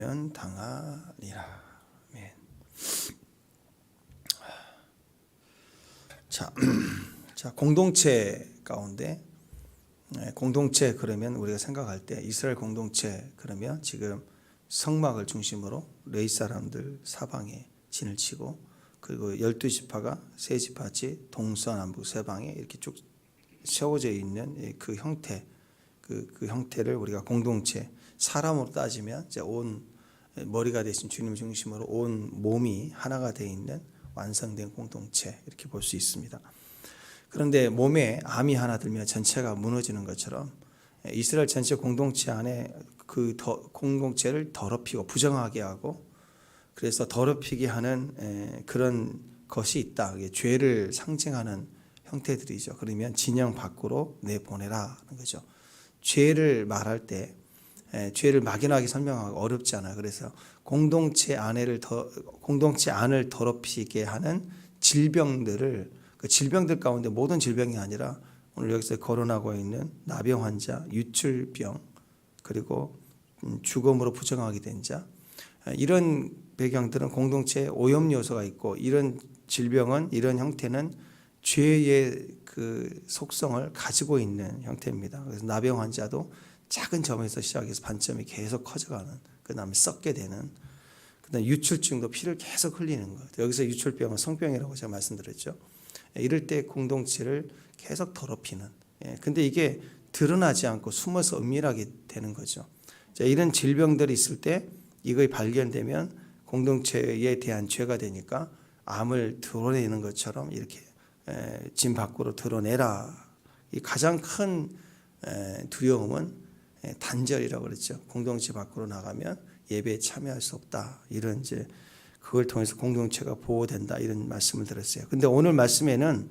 당하리라. 아멘. 자, 공동체 가운데 공동체 그러면 우리가 생각할 때 이스라엘 공동체 그러면 지금 성막을 중심으로 레위 사람들 사방에 진을 치고 그리고 12지파가 세 지파지 동서남북 세 방에 이렇게 쭉 세워져 있는 그 형태 그 형태를 우리가 공동체 사람으로 따지면 이제 온 머리가 되신 주님 중심으로 온 몸이 하나가 되어 있는 완성된 공동체 이렇게 볼 수 있습니다. 그런데 몸에 암이 하나 들면 전체가 무너지는 것처럼 이스라엘 전체 공동체 안에 그 공동체를 더럽히고 부정하게 하고 그래서 더럽히게 하는 그런 것이 있다. 죄를 상징하는 형태들이죠. 그러면 진영 밖으로 내보내라는 거죠. 죄를 말할 때 죄를 막연하게 설명하기 어렵지 않아요. 그래서 공동체 안을 더럽히게 하는 질병들을 그 질병들 가운데 모든 질병이 아니라 오늘 여기서 거론하고 있는 나병 환자, 유출병, 그리고 죽음으로 부정하게 된 자, 이런 배경들은 공동체에 오염 요소가 있고 이런 질병은 이런 형태는 죄의 그 속성을 가지고 있는 형태입니다. 그래서 나병 환자도 작은 점에서 시작해서 반점이 계속 커져가는, 그 다음에 썩게 되는, 그 다음에 유출증도 피를 계속 흘리는 것. 여기서 유출병은 성병이라고 제가 말씀드렸죠. 이럴 때 공동체를 계속 더럽히는. 근데 이게 드러나지 않고 숨어서 은밀하게 되는 거죠. 자, 이런 질병들이 있을 때 이거에 발견되면 공동체에 대한 죄가 되니까 암을 드러내는 것처럼 이렇게 진 밖으로 드러내라. 이 가장 큰 두려움은 단절이라고 그랬죠. 공동체 밖으로 나가면 예배에 참여할 수 없다. 이런 이제 그걸 통해서 공동체가 보호된다. 이런 말씀을 드렸어요. 근데 오늘 말씀에는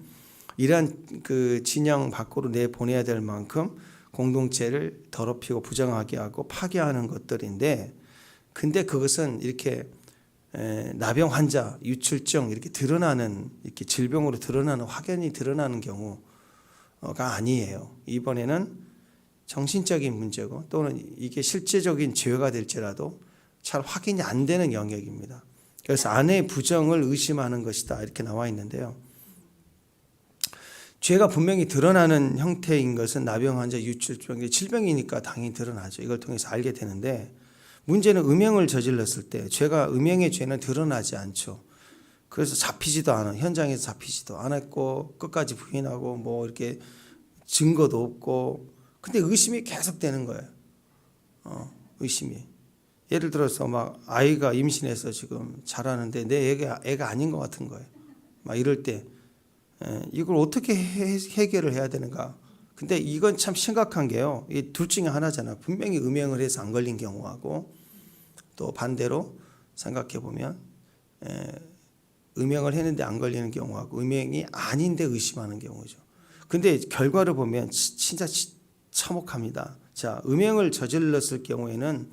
이러한 그 진영 밖으로 내보내야 될 만큼 공동체를 더럽히고 부정하게 하고 파괴하는 것들인데, 근데 그것은 이렇게 나병 환자, 유출증 이렇게 드러나는, 이렇게 질병으로 드러나는, 확연히 드러나는 경우가 아니에요. 이번에는 정신적인 문제고 또는 이게 실제적인 죄가 될지라도 잘 확인이 안 되는 영역입니다. 그래서 아내의 부정을 의심하는 것이다 이렇게 나와 있는데요. 죄가 분명히 드러나는 형태인 것은 나병 환자, 유출증, 질병이니까 당연히 드러나죠. 이걸 통해서 알게 되는데 문제는 음행을 저질렀을 때 죄가, 음행의 죄는 드러나지 않죠. 그래서 잡히지도 않아, 현장에서 잡히지도 않았고 끝까지 부인하고 뭐 이렇게 증거도 없고, 근데 의심이 계속 되는 거예요. 의심이. 예를 들어서 막 아이가 임신해서 지금 자라는데 내 애가 아닌 것 같은 거예요. 막 이럴 때 이걸 어떻게 해결을 해야 되는가. 근데 이건 참 심각한 게요. 이 둘 중에 하나잖아요. 분명히 음행을 해서 안 걸린 경우하고 또 반대로 생각해 보면 음행을 했는데 안 걸리는 경우하고 음행이 아닌데 의심하는 경우죠. 근데 결과를 보면 진짜 참혹합니다. 자, 음행을 저질렀을 경우에는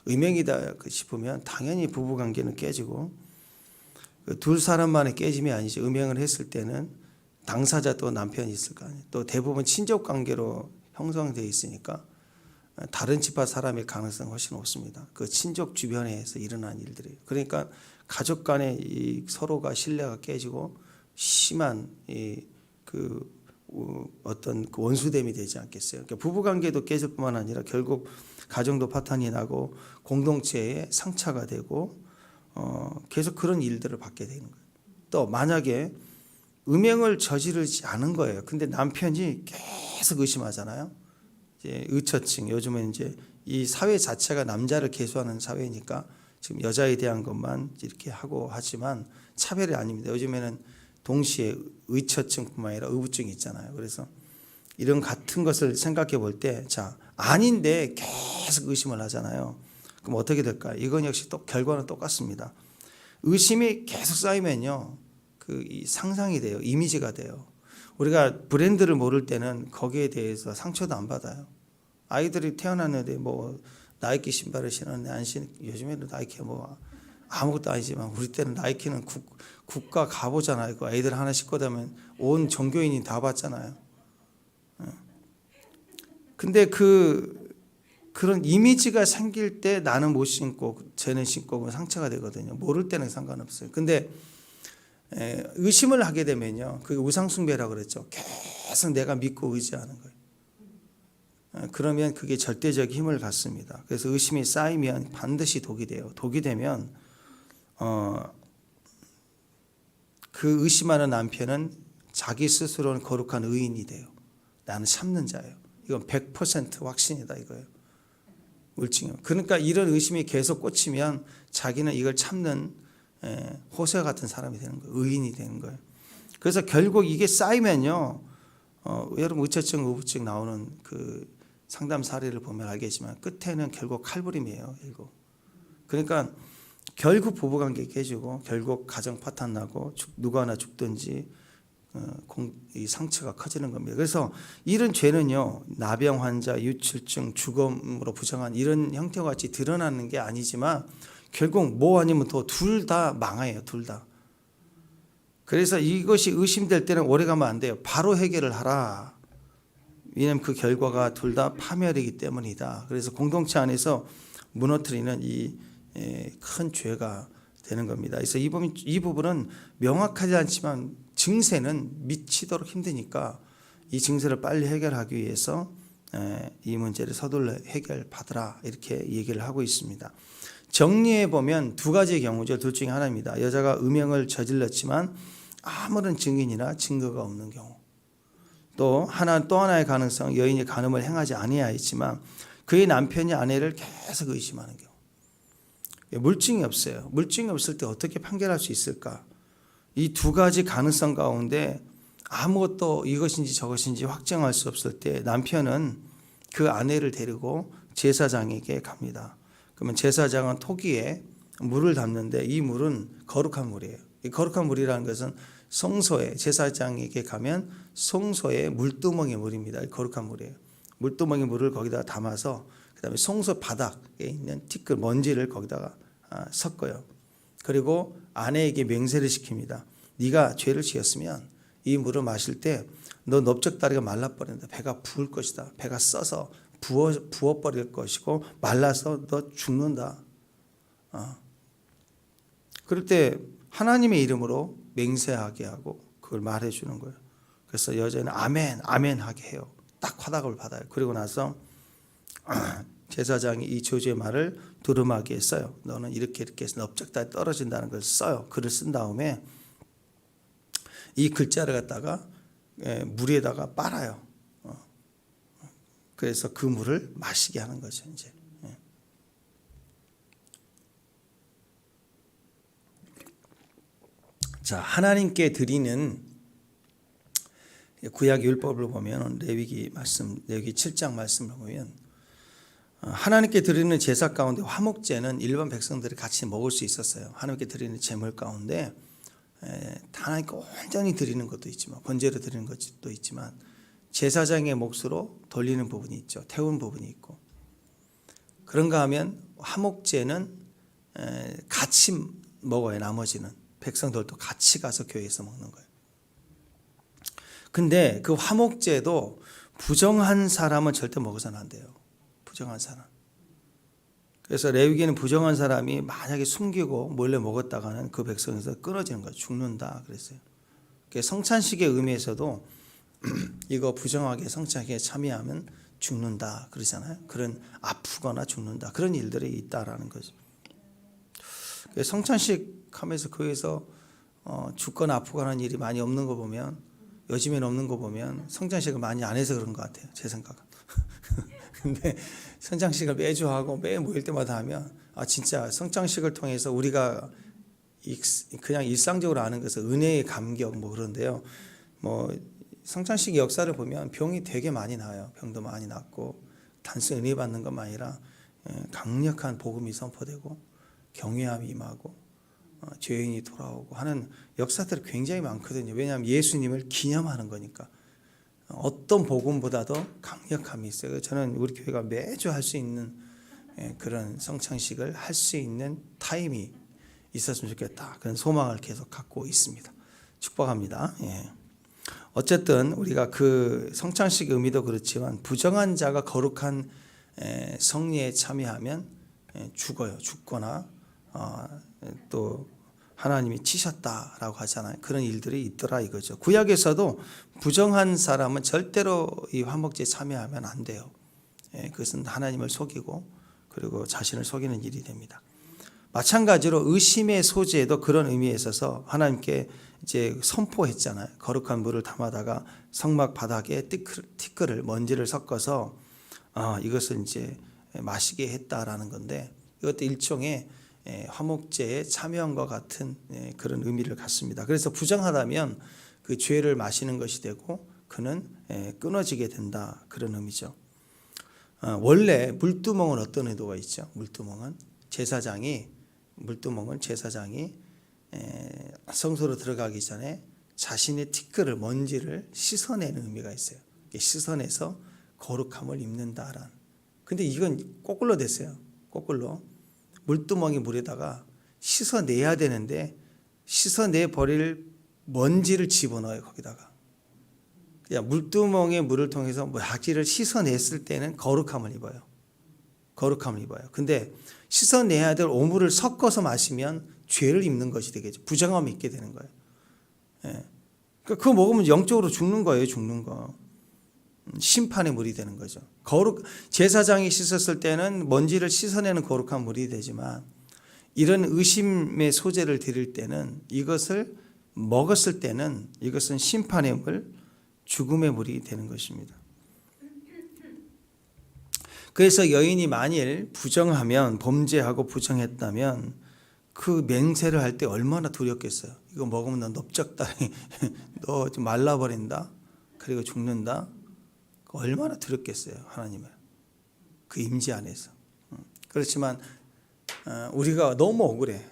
음행이다 싶으면 당연히 부부관계는 깨지고, 두 사람만의 깨짐이 아니지. 음행을 했을 때는 당사자 또 남편이 있을 거 아니에요. 또 대부분 친족관계로 형성되어 있으니까 다른 집안 사람일 가능성이 훨씬 높습니다. 그 친족 주변에서 일어난 일들이에요. 그러니까 가족 간에 이 서로가 신뢰가 깨지고 심한 어떤 그 원수됨이 되지 않겠어요. 그러니까 부부관계도 깨질 뿐만 아니라 결국 가정도 파탄이 나고 공동체에 상처가 되고 계속 그런 일들을 받게 되는 거예요. 또 만약에 음행을 저지르지 않은 거예요. 근데 남편이 계속 의심하잖아요. 이제 의처증, 요즘은 이제 이 사회 자체가 남자를 계수하는 사회니까 지금 여자에 대한 것만 이렇게 하고 하지만 차별이 아닙니다. 요즘에는 동시에 의처증뿐만 아니라 의부증이 있잖아요. 그래서 이런 같은 것을 생각해 볼 때, 자, 아닌데 계속 의심을 하잖아요. 그럼 어떻게 될까요? 이건 역시 또 결과는 똑같습니다. 의심이 계속 쌓이면요, 이 상상이 돼요. 이미지가 돼요. 우리가 브랜드를 모를 때는 거기에 대해서 상처도 안 받아요. 아이들이 태어났는데 뭐 나이키 신발을 신었네 안 신, 요즘에는 나이키 뭐 아무것도 아니지만 우리 때는 나이키는 국가 가보잖아요. 그 애들 하나 신고 다면 온 종교인이 다 봤잖아요. 근데 그 그런 이미지가 생길 때 나는 못 신고 쟤는 신고 상처가 되거든요. 모를 때는 상관없어요. 근데 의심을 하게 되면요, 그게 우상숭배라고 그랬죠. 계속 내가 믿고 의지하는 거예요. 그러면 그게 절대적 힘을 갖습니다. 그래서 의심이 쌓이면 반드시 독이 돼요. 독이 되면 그 의심하는 남편은 자기 스스로는 거룩한 의인이 돼요. 나는 참는 자예요. 이건 100% 확신이다 이거예요. 물증이요. 그러니까 이런 의심이 계속 꽂히면 자기는 이걸 참는 호세 같은 사람이 되는 거예요. 의인이 되는 거예요. 그래서 결국 이게 쌓이면요, 여러분 의처증, 우부증 나오는 그 상담 사례를 보면 알겠지만 끝에는 결국 칼부림이에요. 결국. 그러니까 결국 부부관계 깨지고 결국 가정 파탄 나고 누가 하나 죽든지 이 상처가 커지는 겁니다. 그래서 이런 죄는요, 나병 환자, 유출증, 죽음으로 부정한 이런 형태와 같이 드러나는 게 아니지만 결국 뭐 아니면 더 둘 다 망해요. 둘 다. 그래서 이것이 의심될 때는 오래 가면 안 돼요. 바로 해결을 하라. 왜냐하면 그 결과가 둘 다 파멸이기 때문이다. 그래서 공동체 안에서 무너뜨리는 이 큰 죄가 되는 겁니다. 그래서 이 부분은 명확하지 않지만 증세는 미치도록 힘드니까 이 증세를 빨리 해결하기 위해서 이 문제를 서둘러 해결받으라 이렇게 얘기를 하고 있습니다. 정리해 보면 두 가지의 경우죠. 둘 중에 하나입니다. 여자가 음행을 저질렀지만 아무런 증인이나 증거가 없는 경우. 또 하나의 가능성, 여인이 간음을 행하지 아니하였지만 그의 남편이 아내를 계속 의심하는 경우. 물증이 없어요. 물증이 없을 때 어떻게 판결할 수 있을까? 이 두 가지 가능성 가운데 아무것도 이것인지 저것인지 확정할 수 없을 때 남편은 그 아내를 데리고 제사장에게 갑니다. 그러면 제사장은 토기에 물을 담는데 이 물은 거룩한 물이에요. 이 거룩한 물이라는 것은 성소에, 제사장에게 가면 성소에 물두멍이 물입니다. 거룩한 물이에요. 물두멍이 물을 거기다 담아서 그다음에 성소 바닥에 있는 티끌 먼지를 거기다가 섞어요. 그리고 아내에게 맹세를 시킵니다. 네가 죄를 지었으면 이 물을 마실 때 너 넓적다리가 말라버린다. 배가 부을 것이다. 배가 써서 부어버릴 것이고 말라서 너 죽는다. 그럴 때 하나님의 이름으로 맹세하게 하고 그걸 말해주는 거예요. 그래서 여자는 아멘, 아멘 하게 해요. 딱 화답을 받아요. 그리고 나서 제사장이 이 저주의 말을 두루마기에 써요. 너는 이렇게 해서 넓적다리 떨어진다는 걸 써요. 글을 쓴 다음에 이 글자를 갖다가 물에다가 빨아요. 그래서 그 물을 마시게 하는 거죠. 이제. 자, 하나님께 드리는 구약 율법을 보면 레위기 7장 말씀을 보면 하나님께 드리는 제사 가운데 화목제는 일반 백성들이 같이 먹을 수 있었어요. 하나님께 드리는 제물 가운데 하나님께 온전히 드리는 것도 있지만 번제로 드리는 것도 있지만 제사장의 몫으로 돌리는 부분이 있죠. 태운 부분이 있고. 그런가 하면 화목제는 같이 먹어요. 나머지는 백성들도 같이 가서 교회에서 먹는 거예요. 근데 그 화목제도 부정한 사람은 절대 먹어서는 안 돼요. 부정한 사람. 그래서 레위기는 부정한 사람이 만약에 숨기고 몰래 먹었다가는 그 백성에서 끊어지는 거예요. 죽는다 그랬어요. 성찬식의 의미에서도 이거 부정하게 성찬식에 참여하면 죽는다 그러잖아요. 그런 아프거나 죽는다 그런 일들이 있다라는 거죠. 성찬식 하면서 거기서 죽거나 아프거나 하는 일이 많이 없는 거 보면 요즘에는 없는 거 보면 성찬식을 많이 안 해서 그런 것 같아요. 제 생각은. 근데 성찬식을 매주 하고 매 모일 때마다 하면 진짜 성찬식을 통해서 우리가 그냥 일상적으로 아는 것은 은혜의 감격 뭐 그런데요. 뭐 성찬식 역사를 보면 병이 되게 많이 나요. 병도 많이 낫고 단순히 은혜 받는 것만 아니라 강력한 복음이 선포되고 경외함이 임하고 죄인이 돌아오고 하는 역사들이 굉장히 많거든요. 왜냐하면 예수님을 기념하는 거니까. 어떤 복음보다도 강력함이 있어요. 저는 우리 교회가 매주 할 수 있는 그런 성찬식을 할 수 있는 타임이 있었으면 좋겠다. 그런 소망을 계속 갖고 있습니다. 축복합니다. 어쨌든 우리가 그 성찬식 의미도 그렇지만 부정한 자가 거룩한 성례에 참여하면 죽어요. 죽거나 또 하나님이 치셨다라고 하잖아요. 그런 일들이 있더라 이거죠. 구약에서도 부정한 사람은 절대로 이 화목제에 참여하면 안 돼요. 그것은 하나님을 속이고 그리고 자신을 속이는 일이 됩니다. 마찬가지로 의심의 소재도 그런 의미에 있어서 하나님께 이제 선포했잖아요. 거룩한 물을 담아다가 성막 바닥에 티끌을 먼지를 섞어서 이것을 이제 마시게 했다라는 건데 이것도 일종의 화목제에 참여한 것 같은 그런 의미를 갖습니다. 그래서 부정하다면 그 죄를 마시는 것이 되고 그는 끊어지게 된다 그런 의미죠. 원래 물두멍은 어떤 의도가 있죠? 물두멍은 제사장이 성소로 들어가기 전에 자신의 티끌을 먼지를 씻어내는 의미가 있어요. 씻어내서 거룩함을 입는다라는. 근데 이건 거꾸로 됐어요. 거꾸로 물두멍이 물에다가 씻어내야 되는데 씻어내 버릴 먼지를 집어넣어요. 거기다가 그냥 물두멍의 물을 통해서 악기를 씻어냈을 때는 거룩함을 입어요. 거룩함을 입어요. 근데 씻어내야 될 오물을 섞어서 마시면 죄를 입는 것이 되겠죠. 부정함이 있게 되는 거예요. 그러니까 그거 먹으면 영적으로 죽는 거예요. 죽는 거. 심판의 물이 되는 거죠. 제사장이 씻었을 때는 먼지를 씻어내는 거룩한 물이 되지만 이런 의심의 소재를 드릴 때는 이것을 먹었을 때는 이것은 심판의 물, 죽음의 물이 되는 것입니다. 그래서 여인이 만일 부정하면 범죄하고 부정했다면 그 맹세를 할 때 얼마나 두렵겠어요. 이거 먹으면 너 넓적다리 너 말라버린다. 그리고 죽는다. 얼마나 두렵겠어요. 하나님을. 그 임재 안에서. 그렇지만 우리가 너무 억울해.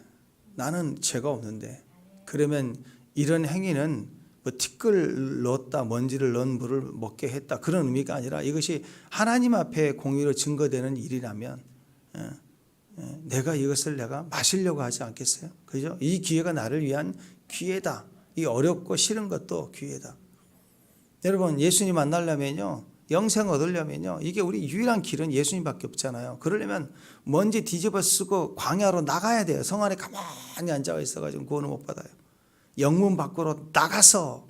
나는 죄가 없는데. 그러면 이런 행위는 뭐 티끌 넣었다, 먼지를 넣은 물을 먹게 했다 그런 의미가 아니라 이것이 하나님 앞에 공의로 증거되는 일이라면 내가 이것을 내가 마시려고 하지 않겠어요? 그죠? 이 기회가 나를 위한 기회다. 이 어렵고 싫은 것도 기회다. 여러분 예수님 만나려면요, 영생 얻으려면요, 이게 우리 유일한 길은 예수님밖에 없잖아요. 그러려면 먼지 뒤집어 쓰고 광야로 나가야 돼요. 성 안에 가만히 앉아 있어가지고 구원을 못 받아요. 영문 밖으로 나가서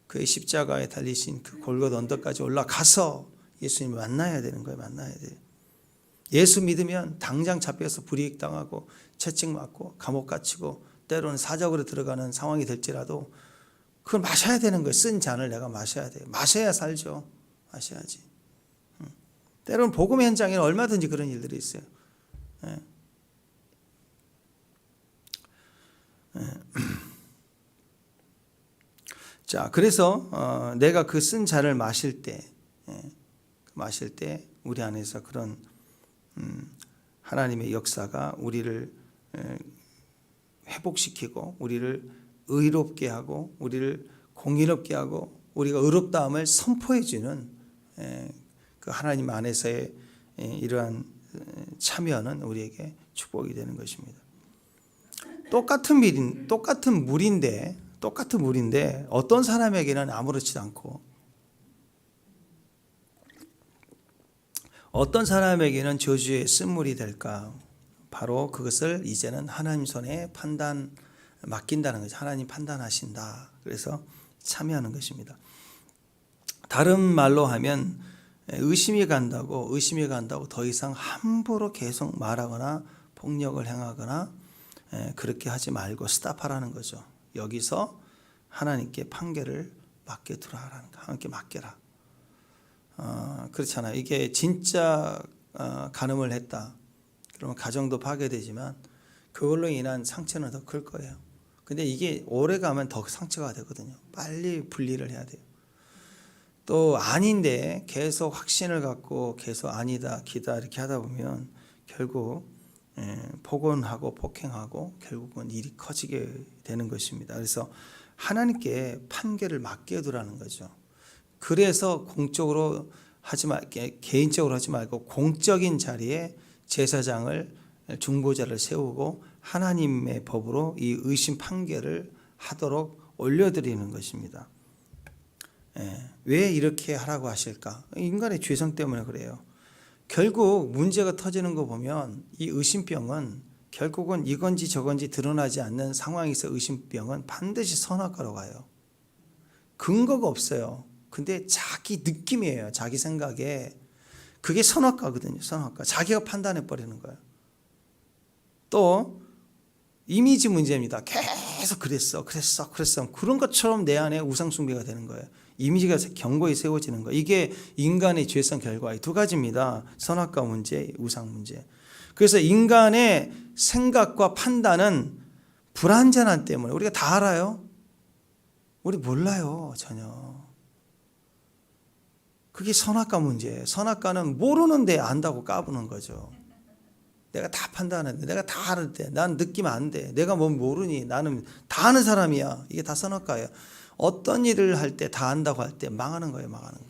그의 십자가에 달리신 그 골고다 언덕까지 올라가서 예수님을 만나야 되는 거예요. 만나야 돼요. 예수 믿으면 당장 잡혀서 불이익당하고 채찍맞고 감옥 갇히고 때로는 사적으로 들어가는 상황이 될지라도 그걸 마셔야 되는 거예요. 쓴 잔을 내가 마셔야 돼요. 마셔야 살죠. 마셔야지. 때로는 복음 현장에는 얼마든지 그런 일들이 있어요. 자, 그래서 내가 그 쓴 잔을 마실 때 우리 안에서 그런 하나님의 역사가 우리를 회복시키고 우리를 의롭게 하고 우리를 공의롭게 하고 우리가 의롭다함을 선포해 주는 그 하나님 안에서의 이러한 참여는 우리에게 축복이 되는 것입니다. 똑같은 물인데 어떤 사람에게는 아무렇지도 않고 어떤 사람에게는 저주의 쓴물이 될까? 바로 그것을 이제는 하나님 손에 맡긴다는 거죠. 하나님 판단하신다. 그래서 참여하는 것입니다. 다른 말로 하면 의심이 간다고 더 이상 함부로 계속 말하거나 폭력을 행하거나 그렇게 하지 말고 스탑하라는 거죠. 여기서 하나님께 판결을 맡겨두라라는 거. 하나님께 맡겨라. 그렇잖아요. 이게 진짜 간음을 했다. 그러면 가정도 파괴되지만 그걸로 인한 상처는 더 클 거예요. 근데 이게 오래 가면 더 상처가 되거든요. 빨리 분리를 해야 돼요. 또 아닌데 계속 확신을 갖고 계속 아니다, 기다 이렇게 하다 보면 결국 폭언하고 폭행하고 결국은 일이 커지게 되는 것입니다. 그래서 하나님께 판결을 맡겨두라는 거죠. 그래서 공적으로 하지 개인적으로 하지 말고 공적인 자리에 제사장을 중보자를 세우고 하나님의 법으로 이 의심 판결을 하도록 올려드리는 것입니다. 왜 이렇게 하라고 하실까? 인간의 죄성 때문에 그래요. 결국 문제가 터지는 거 보면 이 의심병은 결국은 이건지 저건지 드러나지 않는 상황에서 의심병은 반드시 선악과로 가요. 근거가 없어요. 근데 자기 느낌이에요. 자기 생각에. 그게 선악과거든요. 선악과. 자기가 판단해 버리는 거예요. 또 이미지 문제입니다. 계속 그랬어. 그런 것처럼 내 안에 우상숭배가 되는 거예요. 이미지가 견고히 세워지는 거예요. 이게 인간의 죄성 결과의 두 가지입니다. 선악과 문제, 우상 문제. 그래서 인간의 생각과 판단은 불완전한 때문에 우리가 다 알아요. 우리 몰라요. 전혀. 그게 선악과 문제예요. 선악과는 모르는데 안다고 까부는 거죠. 내가 다 판단하는데, 내가 다 아는데, 난 느끼면 안 돼. 내가 뭐 모르니, 나는 다 아는 사람이야. 이게 다 선악과예요. 어떤 일을 할 때 다 안다고 할 때 망하는 거예요. 망하는 거.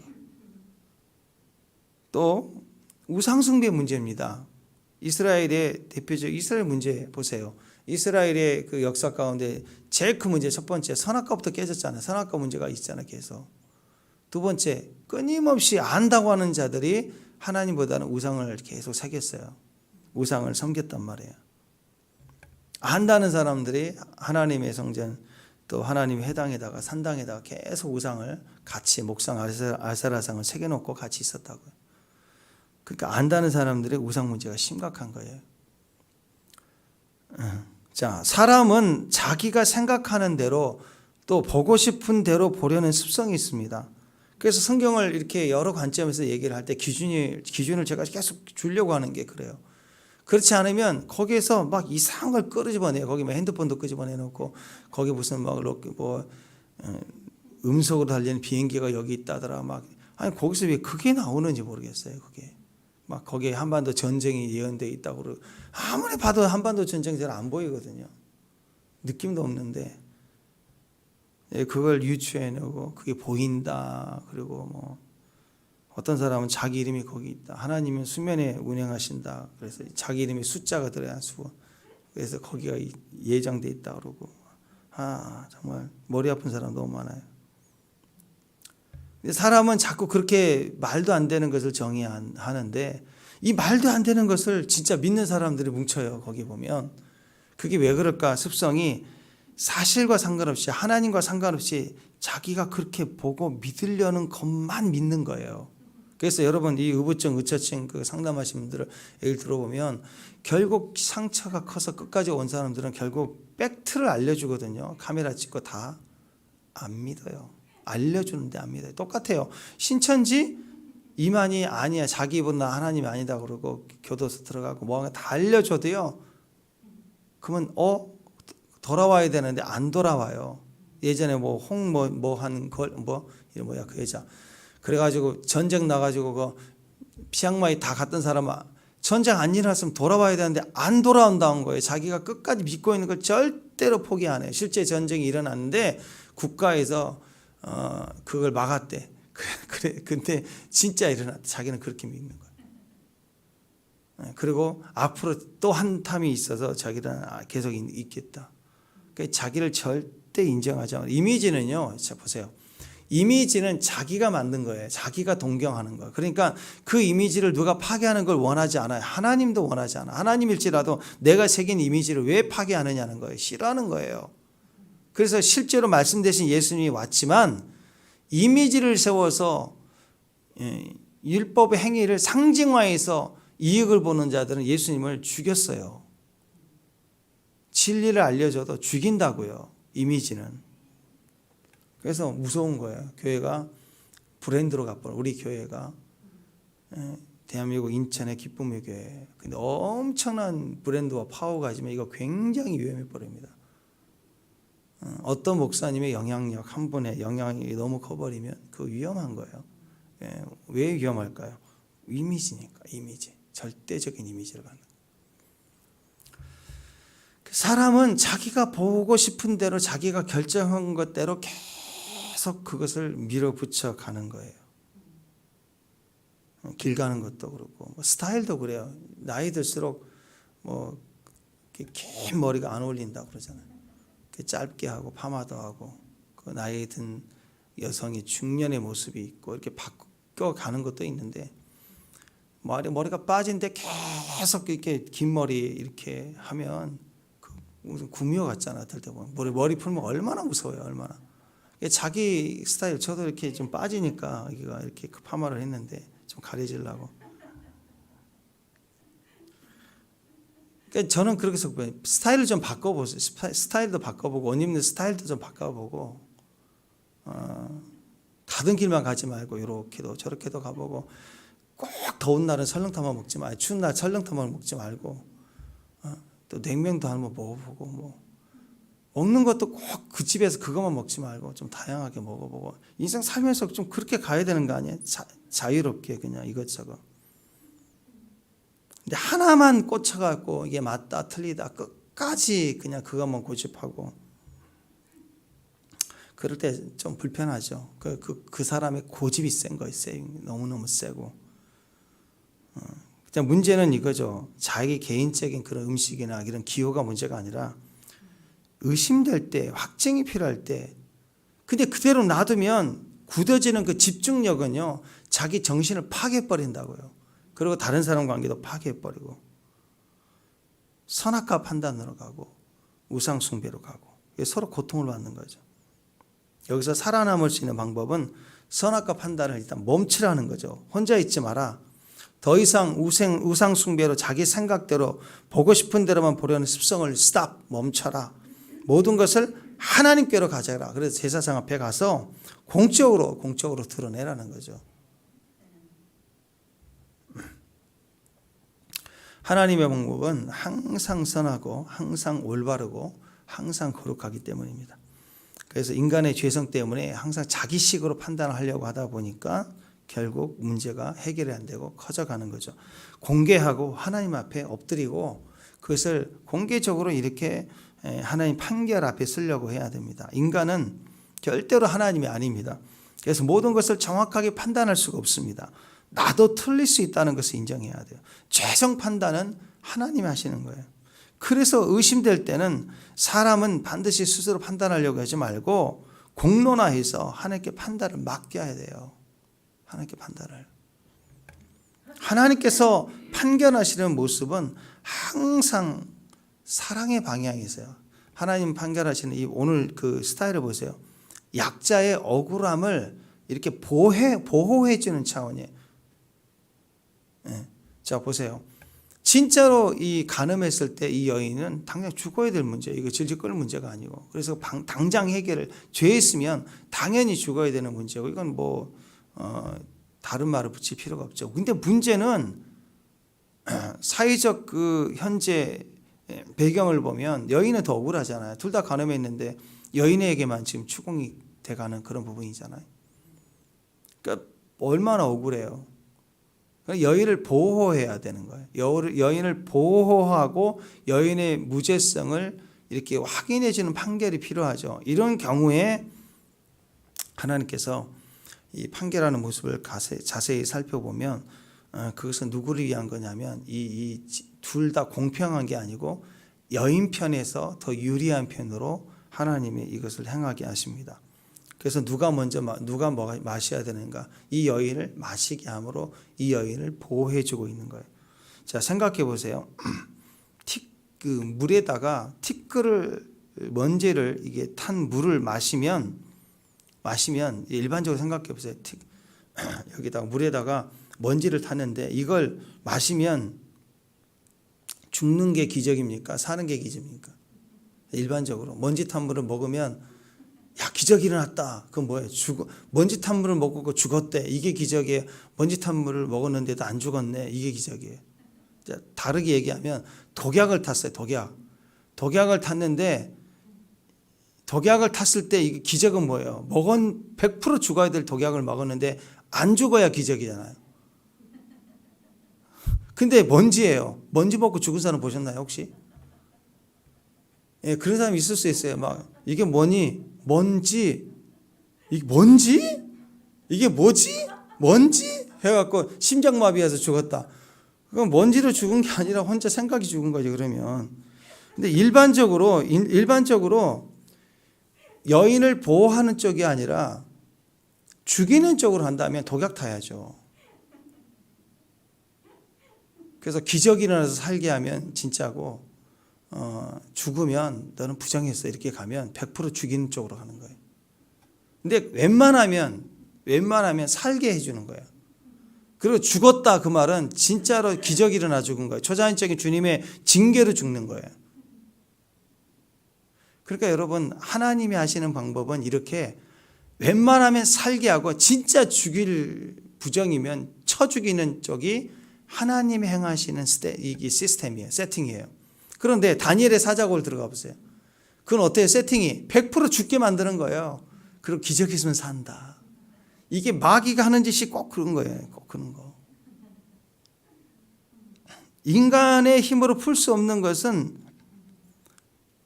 또 우상숭배 문제입니다. 이스라엘의 대표적 이스라엘 문제 보세요. 이스라엘의 그 역사 가운데 제일 큰 문제 첫 번째 선악과부터 깨졌잖아요. 선악과 문제가 있잖아요. 계속. 두 번째 끊임없이 안다고 하는 자들이 하나님보다는 우상을 계속 새겼어요. 우상을 섬겼단 말이에요. 안다는 사람들이 하나님의 성전 또 하나님의 회당에다가 산당에다가 계속 우상을 같이 목상 아세라상을 새겨놓고 같이 있었다고요. 그러니까 안다는 사람들의 우상 문제가 심각한 거예요. 자, 사람은 자기가 생각하는 대로 또 보고 싶은 대로 보려는 습성이 있습니다. 그래서 성경을 이렇게 여러 관점에서 얘기를 할 때 기준을 제가 계속 주려고 하는 게 그래요. 그렇지 않으면 거기에서 막 이상한 걸 끄집어내요. 거기 막 핸드폰도 끄집어내놓고 거기 무슨 막 뭐 음속으로 달리는 비행기가 여기 있다더라. 막 아니 거기서 왜 그게 나오는지 모르겠어요. 그게 막 거기에 한반도 전쟁이 예언돼 있다고 그러고 아무리 봐도 한반도 전쟁 잘 안 보이거든요. 느낌도 없는데 그걸 유추해내고 그게 보인다. 그리고 뭐 어떤 사람은 자기 이름이 거기 있다. 하나님은 수면에 운행하신다. 그래서 자기 이름이 숫자가 들어야 수. 그래서 거기가 예정돼 있다 그러고. 정말 머리 아픈 사람 너무 많아요. 근데 사람은 자꾸 그렇게 말도 안 되는 것을 정의하는데 이 말도 안 되는 것을 진짜 믿는 사람들이 뭉쳐요. 거기 보면. 그게 왜 그럴까? 습성이 사실과 상관없이 하나님과 상관없이 자기가 그렇게 보고 믿으려는 것만 믿는 거예요. 그래서 여러분 이 의부증, 의처증 그 상담하신 분들을 얘기를 들어보면 결국 상처가 커서 끝까지 온 사람들은 결국 팩트를 알려주거든요. 카메라 찍고 다 안 믿어요. 알려주는데 안 믿어요. 똑같아요. 신천지 이만희 아니야. 자기 입은 나 하나님이 아니다 그러고 교도소 들어가고 뭐 다 알려줘도요. 그러면 돌아와야 되는데 안 돌아와요. 예전에 뭐 그 여자 그래가지고 전쟁 나가지고 그 피양마이 다 갔던 사람은 전쟁 안 일어났으면 돌아와야 되는데 안 돌아온다는 거예요. 자기가 끝까지 믿고 있는 걸 절대로 포기 안 해요. 실제 전쟁이 일어났는데 국가에서 그걸 막았대. 근데 진짜 일어났대. 자기는 그렇게 믿는 거예요. 그리고 앞으로 또 한탐이 있어서 자기는 계속 있겠다. 그러니까 자기를 절대 인정하지 않아요. 이미지는요. 자 보세요. 이미지는 자기가 만든 거예요. 자기가 동경하는 거예요. 그러니까 그 이미지를 누가 파괴하는 걸 원하지 않아요. 하나님도 원하지 않아. 하나님일지라도 내가 새긴 이미지를 왜 파괴하느냐는 거예요. 싫어하는 거예요. 그래서 실제로 말씀되신 예수님이 왔지만 이미지를 세워서 율법의 행위를 상징화해서 이익을 보는 자들은 예수님을 죽였어요. 진리를 알려줘도 죽인다고요. 이미지는. 그래서 무서운 거예요. 교회가 브랜드로 가버려. 우리 교회가 대한민국 인천의 기쁨의 교회. 근데 엄청난 브랜드와 파워가 가지면 이거 굉장히 위험해 버립니다. 어떤 목사님의 영향력 한 분의 영향이 너무 커버리면 그거 위험한 거예요. 왜 위험할까요? 이미지니까. 이미지. 절대적인 이미지를 갖는 거예요. 사람은 자기가 보고 싶은 대로 자기가 결정한 것대로 계속 그것을 밀어붙여 가는 거예요. 길 가는 것도 그렇고 스타일도 그래요. 나이 들수록 뭐 긴 머리가 안 어울린다고 그러잖아요. 짧게 하고 파마도 하고 그 나이 든 여성이 중년의 모습이 있고 이렇게 바뀌어 가는 것도 있는데 머리가 빠진데 계속 이렇게 긴 머리 이렇게 하면 무슨 구미호 같잖아. 들 때 보면 머리 풀면 얼마나 무서워요. 얼마나. 자기 스타일 저도 이렇게 좀 빠지니까 여기가 이렇게 파마를 했는데 좀 가려지려고. 그러니까 저는 그렇게 해서 스타일을 좀 바꿔보세요. 스타일도 바꿔보고 옷 입는 스타일도 좀 바꿔보고 가던 길만 가지 말고 이렇게도 저렇게도 가보고 꼭 더운 날은 설렁탕만 먹지 말고 추운 날 설렁탕만 먹지 말고 또 냉면도 한번 먹어보고 뭐 먹는 것도 꼭 그 집에서 그것만 먹지 말고 좀 다양하게 먹어보고 인생 살면서 좀 그렇게 가야 되는 거 아니에요? 자유롭게 그냥 이것저것. 근데 하나만 꽂혀갖고 이게 맞다 틀리다 끝까지 그냥 그것만 고집하고 그럴 때 좀 불편하죠. 그 사람의 고집이 센 거예요. 너무너무 세고. 그냥 문제는 이거죠. 자기 개인적인 그런 음식이나 이런 기호가 문제가 아니라 의심될 때, 확증이 필요할 때, 근데 그대로 놔두면 굳어지는 그 집중력은요, 자기 정신을 파괴해버린다고요. 그리고 다른 사람 관계도 파괴해버리고, 선악과 판단으로 가고, 우상숭배로 가고, 서로 고통을 받는 거죠. 여기서 살아남을 수 있는 방법은 선악과 판단을 일단 멈추라는 거죠. 혼자 있지 마라. 더 이상 우상숭배로 자기 생각대로 보고 싶은 대로만 보려는 습성을 스탑, 멈춰라. 모든 것을 하나님께로 가져라. 그래서 제사장 앞에 가서 공적으로 드러내라는 거죠. 하나님의 방법은 항상 선하고 항상 올바르고 항상 거룩하기 때문입니다. 그래서 인간의 죄성 때문에 항상 자기식으로 판단을 하려고 하다 보니까 결국 문제가 해결이 안 되고 커져가는 거죠. 공개하고 하나님 앞에 엎드리고 그것을 공개적으로 이렇게 하나님 판결 앞에 쓰려고 해야 됩니다. 인간은 절대로 하나님이 아닙니다. 그래서 모든 것을 정확하게 판단할 수가 없습니다. 나도 틀릴 수 있다는 것을 인정해야 돼요. 최종 판단은 하나님이 하시는 거예요. 그래서 의심될 때는 사람은 반드시 스스로 판단하려고 하지 말고 공론화해서 하나님께 판단을 맡겨야 돼요. 하나님께 판단을. 하나님께서 판결하시는 모습은 항상 사랑의 방향이세요. 하나님 판결하시는 이 오늘 그 스타일을 보세요. 약자의 억울함을 이렇게 보호해 주는 차원이에요. 네. 자 보세요. 진짜로 이 간음했을 때 이 여인은 당장 죽어야 될 문제예요. 이거 질질 끌 문제가 아니고. 그래서 당장 해결을 죄했으면 당연히 죽어야 되는 문제고 이건 뭐 다른 말을 붙일 필요가 없죠. 근데 문제는 사회적 그 현재 배경을 보면 여인은 더 억울하잖아요. 둘 다 간음했는데 여인에게만 지금 추궁이 돼가는 그런 부분이잖아요. 그러니까 얼마나 억울해요. 여인을 보호해야 되는 거예요. 여인을 보호하고 여인의 무죄성을 이렇게 확인해 주는 판결이 필요하죠. 이런 경우에 하나님께서 이 판결하는 모습을 자세히 살펴보면 그것은 누구를 위한 거냐면 이 둘 다 공평한 게 아니고 여인 편에서 더 유리한 편으로 하나님이 이것을 행하게 하십니다. 그래서 누가 마셔야 되는가? 이 여인을 마시게 함으로 이 여인을 보호해 주고 있는 거예요. 자, 생각해 보세요. 그 물에다가 먼지를 이게 탄 물을 마시면 일반적으로 생각해 보세요. 여기다가 물에다가 먼지를 탔는데 이걸 마시면 죽는 게 기적입니까? 사는 게 기적입니까? 일반적으로 먼지 탄 물을 먹으면 야 기적이 일어났다. 그건 뭐예요? 먼지 탄 물을 먹고 죽었대. 이게 기적이에요. 먼지 탄 물을 먹었는데도 안 죽었네. 이게 기적이에요. 다르게 얘기하면 독약을 탔어요. 독약을 탔는데 독약을 탔을 때 이게 기적은 뭐예요? 100% 죽어야 될 독약을 먹었는데 안 죽어야 기적이잖아요. 근데 먼지예요. 먼지 먹고 죽은 사람 보셨나요 혹시? 예, 그런 사람이 있을 수 있어요. 막 이게 뭐니? 먼지? 이게 먼지? 이게 뭐지? 먼지? 해갖고 심장마비해서 죽었다. 그건 먼지로 죽은 게 아니라 혼자 생각이 죽은 거죠. 그러면. 근데 일반적으로 여인을 보호하는 쪽이 아니라 죽이는 쪽으로 한다면 독약 타야죠. 그래서 기적이 일어나서 살게 하면 진짜고, 죽으면 너는 부정했어 이렇게 가면 100% 죽이는 쪽으로 가는 거예요. 근데 웬만하면 살게 해주는 거예요. 그리고 죽었다 그 말은 진짜로 기적이 일어나 죽은 거예요. 초자연적인 주님의 징계로 죽는 거예요. 그러니까 여러분, 하나님이 하시는 방법은 이렇게 웬만하면 살게 하고, 진짜 죽일 부정이면 쳐 죽이는 쪽이 하나님이 행하시는 이게 시스템이에요. 세팅이에요. 그런데 다니엘의 사자골 들어가 보세요. 그건 어때요? 세팅이 100% 죽게 만드는 거예요. 그리고 기적이 있으면 산다. 이게 마귀가 하는 짓이 꼭 그런 거예요. 꼭 그런 거. 인간의 힘으로 풀 수 없는 것은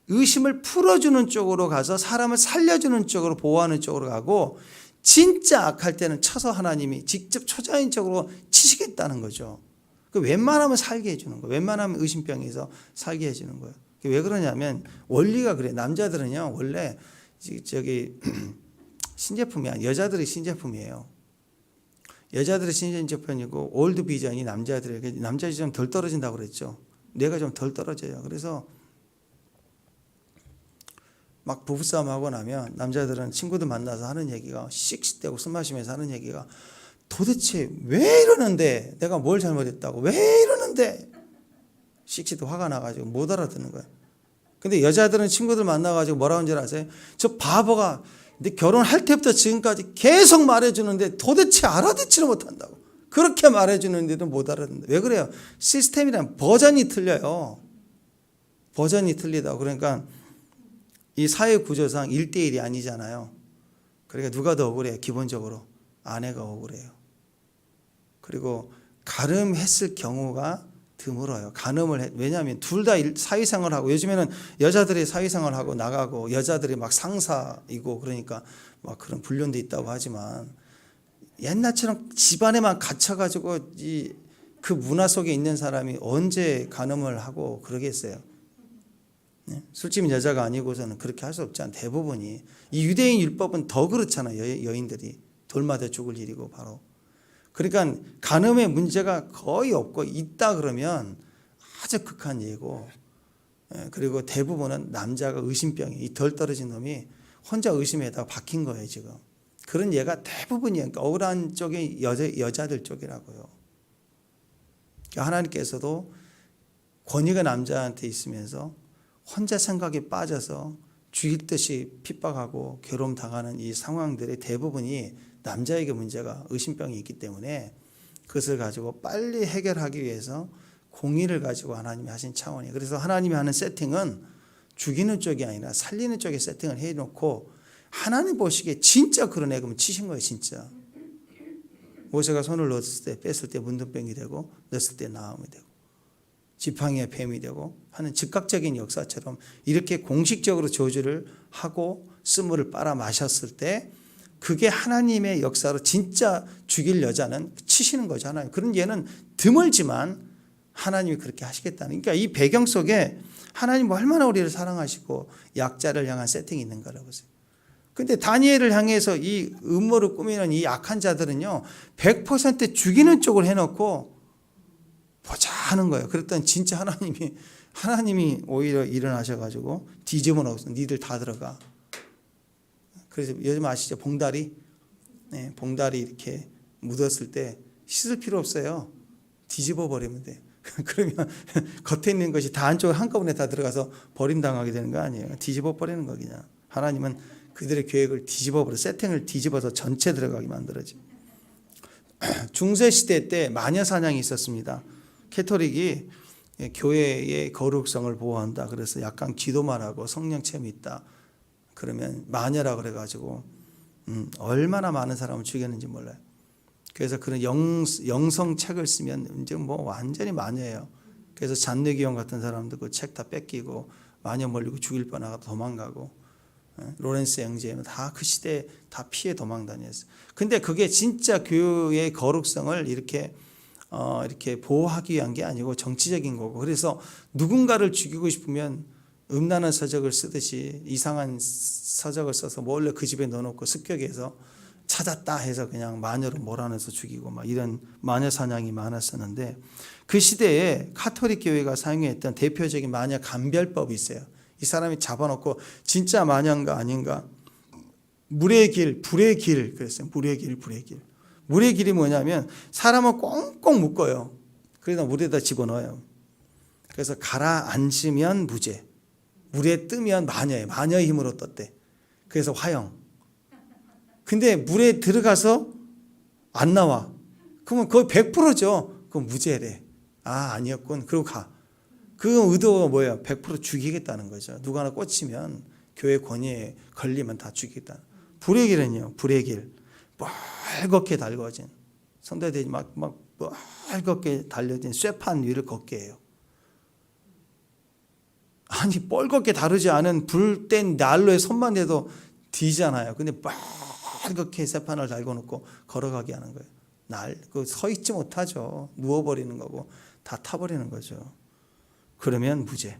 의심을 풀어주는 쪽으로 가서 사람을 살려주는 쪽으로, 보호하는 쪽으로 가고, 진짜 악할 때는 쳐서 하나님이 직접 초자연적으로 치시겠다는 거죠. 웬만하면 살게 해주는 거예요. 웬만하면 의심병에서 살게 해주는 거예요. 왜 그러냐면 원리가 그래요. 남자들은요 원래 저기 신제품이 아니에요. 여자들이 신제품이에요. 여자들이 신제품이고 올드 비전이 남자들에게, 남자들이 좀 덜 떨어진다고 그랬죠. 뇌가 좀 덜 떨어져요. 그래서 막 부부싸움 하고 나면 남자들은 친구들 만나서 하는 얘기가, 씩씩대고 술 마시면서 하는 얘기가, 도대체 왜 이러는데, 내가 뭘 잘못했다고 왜 이러는데, 씩씩도 화가 나가지고 못 알아듣는 거예요. 근데 여자들은 친구들 만나가지고 뭐라고 하는 줄 아세요? 저 바보가 근데 결혼할 때부터 지금까지 계속 말해주는데 도대체 알아듣지를 못한다고. 그렇게 말해주는데도 못 알아듣는다. 왜 그래요? 시스템이란 버전이 틀려요. 버전이 틀리다고. 그러니까 이 사회 구조상 1대1이 아니잖아요. 그러니까 누가 더 억울해요? 기본적으로 아내가 억울해요. 그리고 가늠했을 경우가 드물어요. 왜냐하면 둘 다 사회생활을 하고, 요즘에는 여자들이 사회생활을 하고 나가고 여자들이 막 상사이고, 그러니까 막 그런 불륜도 있다고 하지만, 옛날처럼 집안에만 갇혀가지고 그 문화 속에 있는 사람이 언제 간음을 하고 그러겠어요. 네? 술집 여자가 아니고서는 그렇게 할 수 없잖아요. 대부분이. 이 유대인 율법은 더 그렇잖아요. 여인들이 돌맞아 죽을 일이고 바로. 그러니까 간음의 문제가 거의 없고, 있다 그러면 아주 극한 예고, 그리고 대부분은 남자가 의심병이, 이 덜 떨어진 놈이 혼자 의심에다가 박힌 거예요 지금. 그런 예가 대부분이에요. 그러니까 억울한 쪽이 여자들 쪽이라고요. 그러니까 하나님께서도 권위가 남자한테 있으면서 혼자 생각에 빠져서 죽일 듯이 핍박하고 괴로움 당하는 이 상황들의 대부분이 남자에게 문제가, 의심병이 있기 때문에 그것을 가지고 빨리 해결하기 위해서 공의를 가지고 하나님이 하신 차원이에요. 그래서 하나님이 하는 세팅은 죽이는 쪽이 아니라 살리는 쪽에 세팅을 해놓고, 하나님 보시기에 진짜 그런 애 그러면 치신 거예요. 진짜. 모세가 손을 넣었을 때, 뺐을 때 문둥병이 되고, 넣었을 때 나음이 되고, 지팡이에 뱀이 되고 하는 즉각적인 역사처럼 이렇게 공식적으로 저주를 하고 쓴물을 빨아 마셨을 때, 그게 하나님의 역사로 진짜 죽일 여자는 치시는 거죠. 하나님. 그런 예는 드물지만 하나님이 그렇게 하시겠다는. 그러니까 이 배경 속에 하나님 얼마나 우리를 사랑하시고 약자를 향한 세팅이 있는가라고 보세요. 근데 다니엘을 향해서 이 음모를 꾸미는 이 악한 자들은요 100% 죽이는 쪽을 해놓고 보자 하는 거예요. 그랬더니 진짜 하나님이 오히려 일어나셔가지고 뒤집어 놓고서 니들 다 들어가. 그래서 요즘 아시죠? 봉다리? 네, 봉다리 이렇게 묻었을 때 씻을 필요 없어요. 뒤집어 버리면 돼요. 그러면 겉에 있는 것이 다 안쪽으로 한꺼번에 다 들어가서 버림당하게 되는 거 아니에요. 뒤집어 버리는 거 그냥. 하나님은 그들의 계획을 뒤집어 버려, 세팅을 뒤집어서 전체 들어가게 만들어지. 중세시대 때 마녀 사냥이 있었습니다. 캐토릭이 교회의 거룩성을 보호한다. 그래서 약간 기도만 하고 성령 체험이 있다. 그러면 마녀라 그래가지고 얼마나 많은 사람을 죽였는지 몰라요. 그래서 그런 영성 책을 쓰면 이제 뭐 완전히 마녀예요. 그래서 잔뇌기형 같은 사람도 그 책 다 뺏기고 마녀 몰리고 죽일 뻔하고 도망가고, 로렌스 영제는 다 그 시대에 다 피해 도망 다녔어요. 근데 그게 진짜 교회의 거룩성을 이렇게 보호하기 위한 게 아니고 정치적인 거고, 그래서 누군가를 죽이고 싶으면 음란한 서적을 쓰듯이 이상한 서적을 써서 몰래 그 집에 넣어놓고 습격해서 찾았다 해서 그냥 마녀로 몰아넣어서 죽이고 막 이런 마녀 사냥이 많았었는데, 그 시대에 카톨릭 교회가 사용했던 대표적인 마녀 감별법이 있어요. 이 사람이 잡아놓고 진짜 마녀인가 아닌가, 물의 길, 불의 길 그랬어요. 물의 길, 불의 길. 물의 길이 뭐냐면 사람을 꽁꽁 묶어요. 그래서 물에다 집어넣어요. 그래서 가라앉으면 무죄, 물에 뜨면 마녀예요. 마녀의 힘으로 떴대. 그래서 화형. 근데 물에 들어가서 안 나와. 그러면 거의 100%죠. 그럼 무죄래. 아, 아니었군. 그리고 가. 그 의도가 뭐예요? 100% 죽이겠다는 거죠. 누가 하나 꽂히면 교회 권위에 걸리면 다 죽이겠다. 불의 길은요, 불의 길. 뻘겋게 달궈진, 성도들이 막 뻘겋게 달려진 쇠판 위를 걷게 해요. 아니, 뻘겋게 다르지 않은 불 뗀 난로에 손만 대도 뒤잖아요. 근데 뻘겋게 쇠판을 달궈놓고 걸어가게 하는 거예요. 서 있지 못하죠. 누워버리는 거고 다 타버리는 거죠. 그러면 무죄,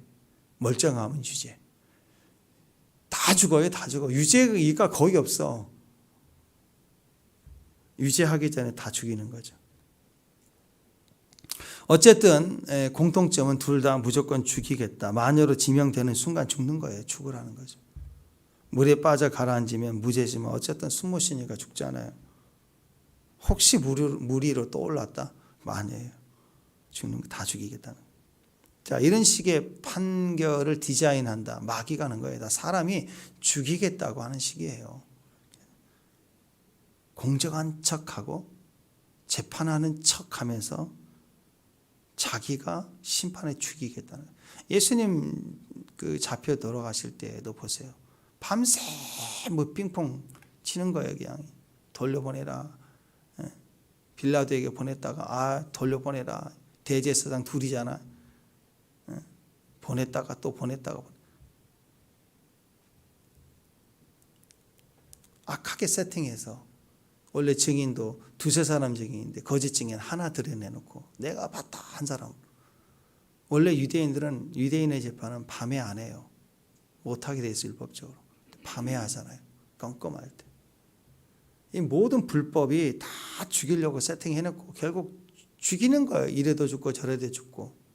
멀쩡하면 유죄. 다 죽어요. 다 죽어. 유죄가 거의 없어. 유죄하기 전에 다 죽이는 거죠. 어쨌든 공통점은 둘 다 무조건 죽이겠다. 마녀로 지명되는 순간 죽는 거예요. 죽으라는 거죠. 물에 빠져 가라앉으면 무죄지만 어쨌든 숨 못 쉬니까 죽잖아요. 혹시 물 위로 떠올랐다? 마녀예요. 죽는 거 다 죽이겠다는 거예요. 자, 이런 식의 판결을 디자인한다. 막이 가는 거예요. 다 사람이 죽이겠다고 하는 식이에요. 공정한 척하고 재판하는 척하면서 자기가 심판에 죽이겠다는 거예요. 예수님 그 잡혀 돌아가실 때도 보세요. 밤새 뭐 핑퐁 치는 거예요. 그냥 돌려보내라. 빌라도에게 보냈다가 돌려보내라. 대제사장 둘이잖아. 보냈다가 또 보냈다가. 악하게 세팅해서 원래 증인도 두세 사람 증인인데 거짓 증인 하나 드러내놓고 내가 봤다 한 사람. 원래 유대인의 재판은 밤에 안 해요. 못하게 돼 있어요. 율법적으로. 밤에 하잖아요. 껌껌할 때. 이 모든 불법이 다 죽이려고 세팅해놓고 결국 죽이는 거예요. 이래도 죽고 저래도 죽고.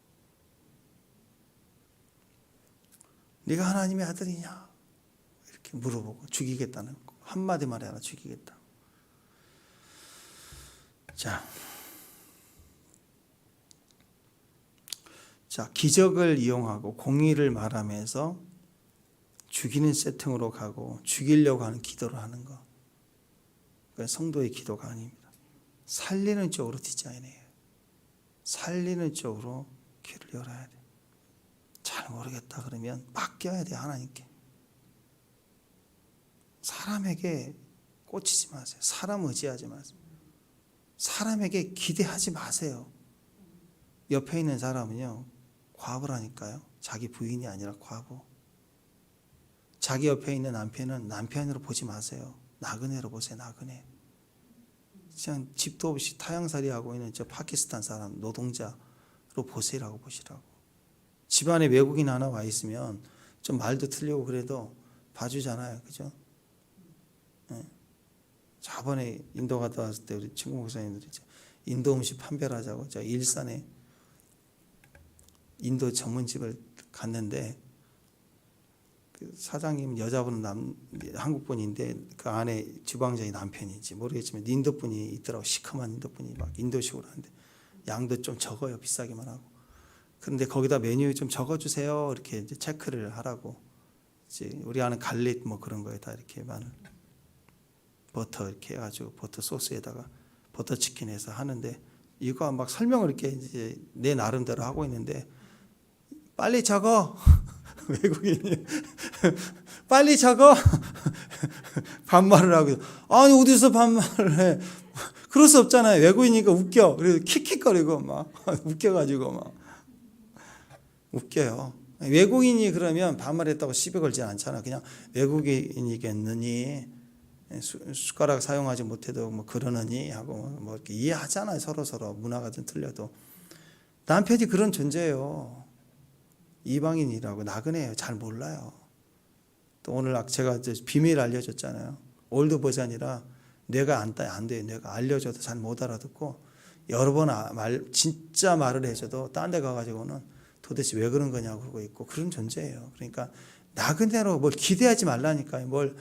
네가 하나님의 아들이냐? 이렇게 물어보고 죽이겠다는 거. 한마디 말에 하나 죽이겠다. 자, 기적을 이용하고 공의를 말하면서 죽이는 세팅으로 가고 죽이려고 하는 기도를 하는 거. 그건 성도의 기도가 아닙니다. 살리는 쪽으로 디자인해요. 살리는 쪽으로 귀를 열어야 돼. 잘 모르겠다 그러면 맡겨야 돼. 하나님께. 사람에게 꽂히지 마세요. 사람 의지하지 마세요. 사람에게 기대하지 마세요. 옆에 있는 사람은요, 과부라니까요. 자기 부인이 아니라 과부. 자기 옆에 있는 남편은 남편으로 보지 마세요. 나그네로 보세요. 나그네. 그냥 집도 없이 타향살이 하고 있는 저 파키스탄 사람 노동자로 보세요라고 보시라고. 집안에 외국인 하나 와 있으면 좀 말도 틀리고 그래도 봐주잖아요. 그죠? 네. 저번에 인도 갔다 왔을 때 우리 친구 목사님들이 인도 음식 판매를 하자고 저 일산에 인도 전문집을 갔는데 그 사장님 여자분은 한국분인데 그 안에 주방장이 남편인지 모르겠지만 인도분이 있더라고. 시커먼 인도분이 막 인도식으로 하는데 양도 좀 적어요. 비싸기만 하고. 그런데 거기다 메뉴 좀 적어주세요. 이렇게 이제 체크를 하라고. 이제 우리 아는 갈릭 뭐 그런 거에다 이렇게 마늘, 버터 이렇게 해가지고 버터 소스에다가 버터 치킨 해서 하는데 이거 막 설명을 이렇게 이제 내 나름대로 하고 있는데 빨리 적어. 외국인이 빨리 적어. 반말을 하고. 아니 어디서 반말을 해. 그럴 수 없잖아요. 외국인이니까 웃겨. 그래서 킥킥거리고 막 웃겨가지고 막 웃겨요. 외국인이 그러면 반말했다고 시비 걸지 않잖아. 그냥 외국인이겠느니 숟가락 사용하지 못해도 뭐 그러느니 하고 뭐 이렇게 이해하잖아요. 서로 문화가 좀 틀려도. 남편이 그런 존재예요. 이방인이라고 나그네예요. 잘 몰라요. 또 오늘 제가 비밀 알려줬잖아요. 올드 버전이라 뇌가 안 돼요. 뇌가 알려줘도 잘 못 알아듣고 여러 번 진짜 말을 해줘도 딴 데 가가지고는 도대체 왜 그런 거냐고 그러고 있고 그런 존재예요. 그러니까 나그네로 뭘 기대하지 말라니까요. 뭘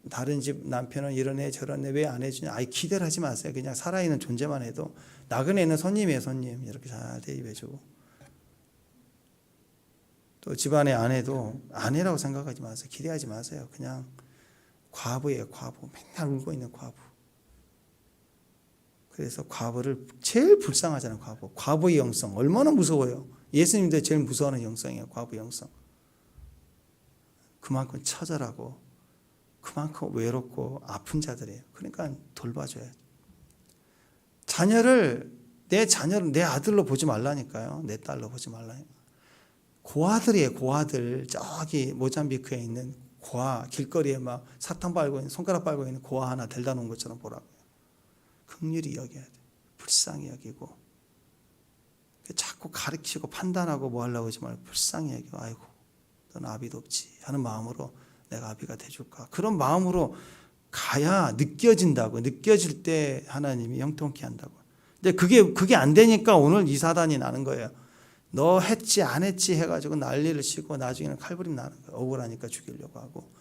다른 집 남편은 이런 애 저런 애 왜 안 해주냐. 아예 기대를 하지 마세요. 그냥 살아있는 존재만 해도 나그네는 손님이에요. 손님. 이렇게 잘 대입해주고 또 집안의 아내도 아내라고 생각하지 마세요. 기대하지 마세요. 그냥 과부예요. 과부. 맨날 울고 있는 과부. 그래서 과부를 제일 불쌍하잖아요. 과부. 과부의 영성 얼마나 무서워요. 예수님도 제일 무서워하는 영성이에요. 과부 영성. 그만큼 처절하고 그만큼 외롭고 아픈 자들이에요. 그러니까 돌봐줘야죠. 내 자녀를 내 아들로 보지 말라니까요. 내 딸로 보지 말라니까. 고아들이에요. 고아들. 저기 모잠비크에 있는 고아, 길거리에 막 사탕 빨고 있는, 손가락 빨고 있는 고아 하나 데려다 놓은 것처럼 보라고요. 긍휼히 여겨야 돼. 불쌍히 여기고 자꾸 가르치고 판단하고 뭐 하려고 하지 말고 불쌍히 여기고 아이고 넌 아비도 없지 하는 마음으로 내가 아비가 돼줄까. 그런 마음으로 가야 느껴진다고. 느껴질 때 하나님이 형통케 한다고. 근데 그게 안 되니까 오늘 이 사단이 나는 거예요. 너 했지 안 했지 해가지고 난리를 치고 나중에는 칼부림 나는 거예요. 억울하니까 죽이려고 하고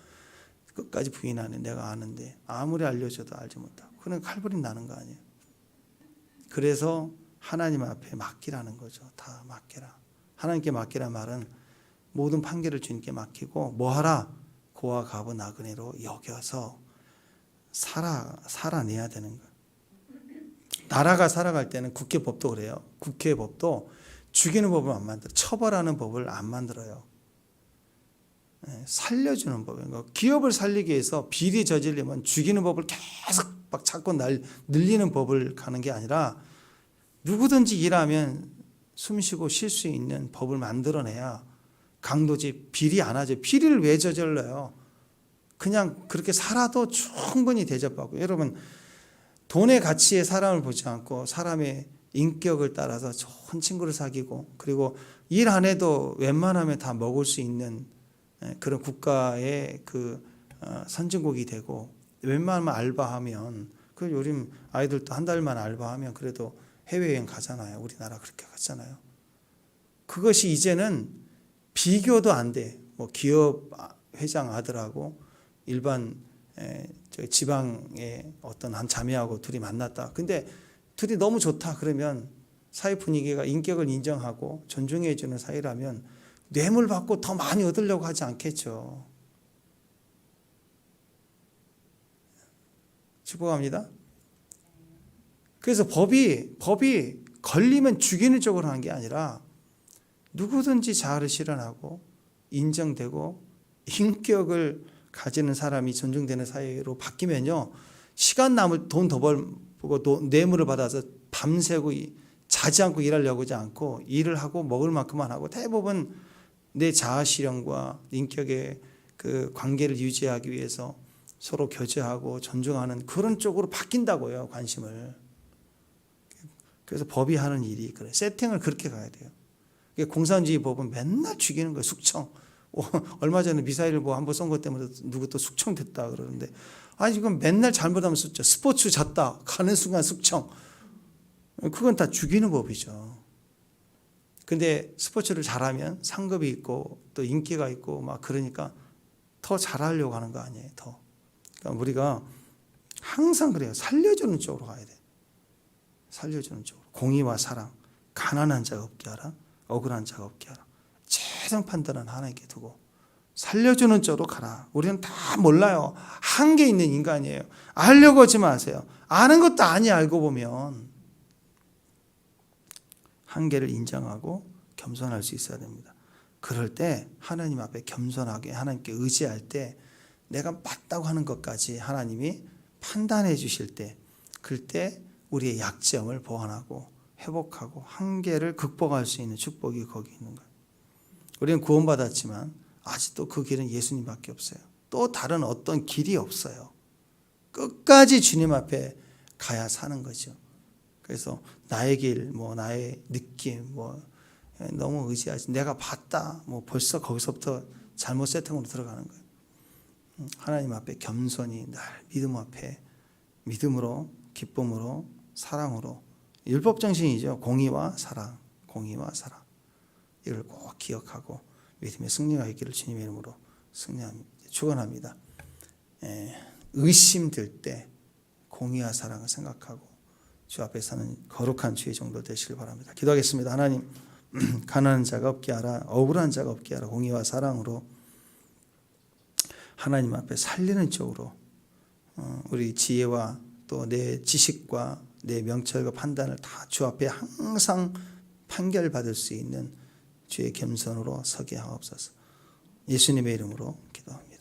끝까지 부인하네. 내가 아는데 아무리 알려줘도 알지 못하고. 그런 칼부림 나는 거 아니에요. 그래서 하나님 앞에 맡기라는 거죠. 다 맡겨라. 하나님께 맡기라 말은 모든 판결을 주님께 맡기고 뭐 하라? 고아 가부 나그네로 여겨서 살아내야 되는 거예요. 나라가 살아갈 때는 국회법도 그래요. 국회법도 죽이는 법을 안 만들어요. 처벌하는 법을 안 만들어요. 살려주는 법이에요. 기업을 살리기 위해서 비리 저지르면 죽이는 법을 계속 막 찾고 늘리는 법을 가는 게 아니라 누구든지 일하면 숨쉬고 쉴 수 있는 법을 만들어내야 강도지 비리 안 하죠. 비리를 왜 저질러요? 그냥 그렇게 살아도 충분히 대접받고. 여러분 돈의 가치에 사람을 보지 않고 사람의 인격을 따라서 좋은 친구를 사귀고 그리고 일 안 해도 웬만하면 다 먹을 수 있는 그런 국가의 그 선진국이 되고 웬만하면 알바하면 그 요즘 아이들도 한 달만 알바하면 그래도 해외여행 가잖아요. 우리나라 그렇게 갔잖아요. 그것이 이제는 비교도 안 돼. 뭐 기업 회장 아들하고 일반 지방의 어떤 한 자매하고 둘이 만났다. 근데 둘이 너무 좋다. 그러면 사회 분위기가 인격을 인정하고 존중해 주는 사이라면 뇌물 받고 더 많이 얻으려고 하지 않겠죠. 축복합니다. 그래서 법이 걸리면 죽이는 쪽으로 하는 게 아니라 누구든지 자아를 실현하고 인정되고 인격을 가지는 사람이 존중되는 사회로 바뀌면요. 시간 남을 돈 더 벌고 뇌물을 받아서 밤새고 자지 않고 일하려고 하지 않고 일을 하고 먹을 만큼만 하고 대부분 내 자아 실현과 인격의 그 관계를 유지하기 위해서 서로 교제하고 존중하는 그런 쪽으로 바뀐다고요. 관심을. 그래서 법이 하는 일이 그래. 세팅을 그렇게 가야 돼요. 공산주의 법은 맨날 죽이는 거예요. 숙청. 얼마 전에 미사일을 뭐 한번 쏜 것 때문에 누구 또 숙청됐다 그러는데 아니 지금 맨날 잘못하면 쏘죠. 스포츠 졌다 가는 순간 숙청. 그건 다 죽이는 법이죠. 근데 스포츠를 잘하면 상급이 있고 또 인기가 있고 막 그러니까 더 잘하려고 하는 거 아니에요. 더. 그러니까 우리가 항상 그래요. 살려주는 쪽으로 가야 돼. 살려주는 쪽으로. 공의와 사랑. 가난한 자가 없게 하라. 억울한 자가 없게 하라. 최종 판단은 하나님께 두고 살려주는 쪽으로 가라. 우리는 다 몰라요. 한계 있는 인간이에요. 알려고 하지 마세요. 아는 것도 아니 알고 보면. 한계를 인정하고 겸손할 수 있어야 됩니다. 그럴 때 하나님 앞에 겸손하게 하나님께 의지할 때 내가 맞다고 하는 것까지 하나님이 판단해 주실 때 그럴 때 우리의 약점을 보완하고 회복하고 한계를 극복할 수 있는 축복이 거기 있는 거예요. 우리는 구원받았지만 아직도 그 길은 예수님밖에 없어요. 또 다른 어떤 길이 없어요. 끝까지 주님 앞에 가야 사는 거죠. 그래서 나의 길, 뭐 나의 느낌, 뭐 너무 의지하지. 내가 봤다. 뭐 벌써 거기서부터 잘못 세팅으로 들어가는 거예요. 하나님 앞에 겸손히 날 믿음 앞에 믿음으로, 기쁨으로, 사랑으로. 율법 정신이죠. 공의와 사랑, 공의와 사랑. 이걸 꼭 기억하고 믿음의 승리가 있기를 주님의 이름으로 축원합니다. 의심될 때 공의와 사랑을 생각하고 주 앞에 사는 거룩한 주의 정도 되시길 바랍니다. 기도하겠습니다. 하나님, 가난한 자가 없게 하라, 억울한 자가 없게 하라. 공의와 사랑으로 하나님 앞에 살리는 쪽으로 우리 지혜와 또 내 지식과 내 명철과 판단을 다 주 앞에 항상 판결받을 수 있는 주의 겸손으로 서게 하옵소서. 예수님의 이름으로 기도합니다.